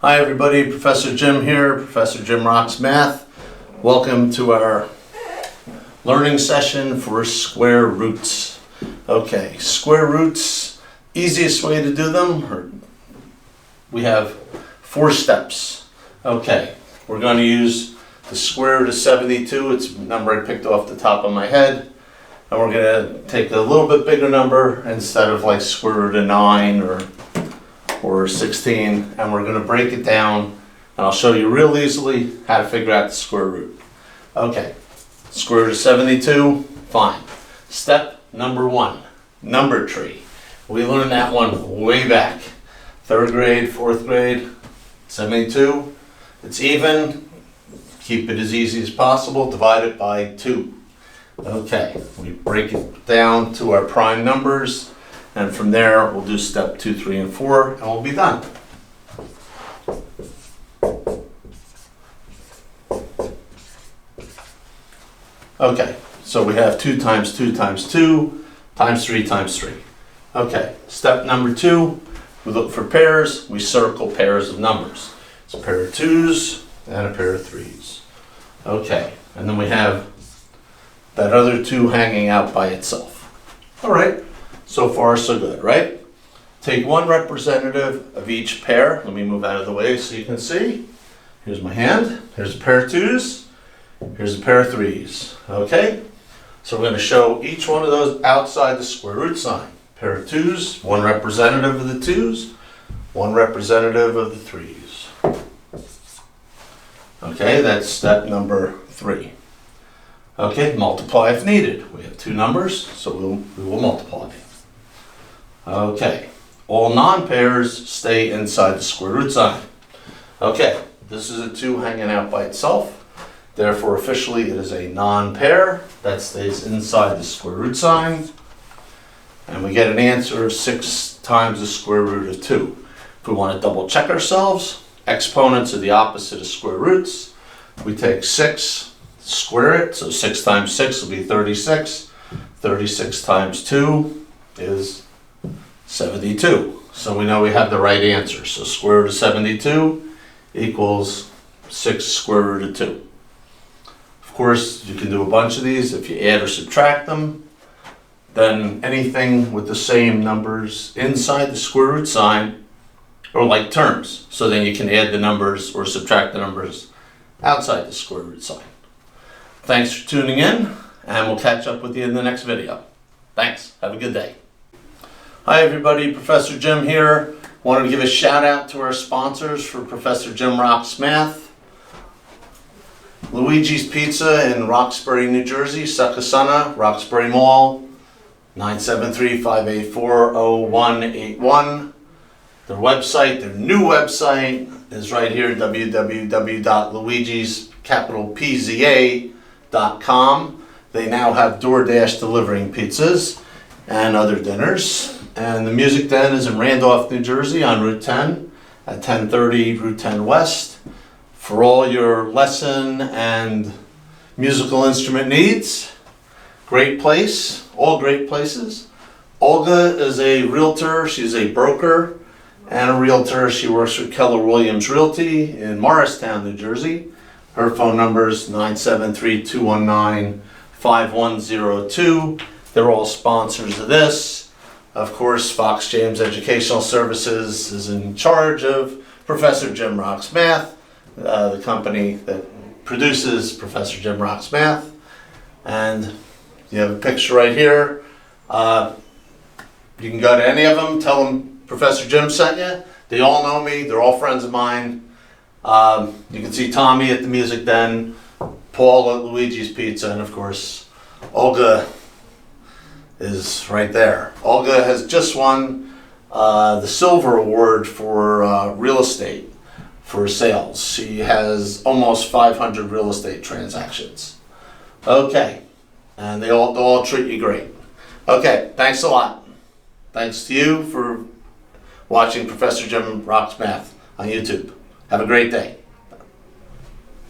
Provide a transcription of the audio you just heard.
Hi everybody, Professor Jim here, Professor Jim Rocks Math. Welcome to our learning session for square roots. Okay, square roots, easiest way to do them, we have 4 steps. Okay, we're going to use the square root of 72, it's a number I picked off the top of my head. And we're going to take a little bit bigger number instead of like square root of 9 or 16, and we're going to break it down, and I'll show you real easily how to figure out the square root. Okay, square root of 72, fine. Step number 1, number tree. We learned that one way back. 3rd grade, 4th grade, 72. It's even, keep it as easy as possible, divide it by 2. Okay, we break it down to our prime numbers, and from there we'll do step 2, 3, and 4, and we'll be done. Okay, so we have 2 times 2 times 2 times 3 times 3. Okay, step number 2, we look for pairs, we circle pairs of numbers. It's a pair of 2's and a pair of 3's. Okay, and then we have that other 2 hanging out by itself. All right, so far so good, right? Take one representative of each pair. Let me move out of the way so you can see. Here's my hand. Here's a pair of 2's. Here's a pair of 3's. Okay, so we're going to show each one of those outside the square root sign. Pair of 2's, one representative of the 2's, one representative of the 3's. Okay, that's step number 3. Okay, multiply if needed. We have 2 numbers, so we will multiply. Okay, all non-pairs stay inside the square root sign. Okay, this is a 2 hanging out by itself. Therefore, officially, it is a non-pair that stays inside the square root sign. And we get an answer of 6 times the square root of 2. If we want to double check ourselves, exponents are the opposite of square roots. We take 6, square it, so 6 times 6 will be 36. 36 times 2 is 72. So we know we have the right answer. So square root of 72 equals 6 square root of 2. Of course, you can do a bunch of these. If you add or subtract them, then anything with the same numbers inside the square root sign are like terms. So then you can add the numbers or subtract the numbers outside the square root sign. Thanks for tuning in, and we'll catch up with you in the next video. Thanks. Have a good day. Hi everybody, Professor Jim here. Wanted to give a shout out to our sponsors for Professor Jim Rocks Math. Luigi's Pizza in Roxbury, New Jersey, Succossana, Roxbury Mall, 973-584-0181. Their website, their new website is right here, www.luigi's.com. They now have DoorDash delivering pizzas and other dinners. And the Music Den is in Randolph, New Jersey on Route 10 at 1030 Route 10 West. For all your lesson and musical instrument needs, great place, all great places. Olga is a realtor, she's a broker and a realtor. She works for Keller Williams Realty in Morristown, New Jersey. Her phone number is 973-219-5102. They're all sponsors of this. Of course, Fox James Educational Services is in charge of Professor Jim Rocks Math, the company that produces Professor Jim Rocks Math. And you have a picture right here. You can go to any of them, tell them Professor Jim sent you. They all know me, they're all friends of mine. You can see Tommy at the Music Den, Paul at Luigi's Pizza, and of course, Olga is right there. Olga has just won the Silver Award for real estate for sales. She has almost 500 real estate transactions. Okay, and they all treat you great. Okay, thanks a lot. Thanks to you for watching Professor Jim Rocks Math on YouTube. Have a great day.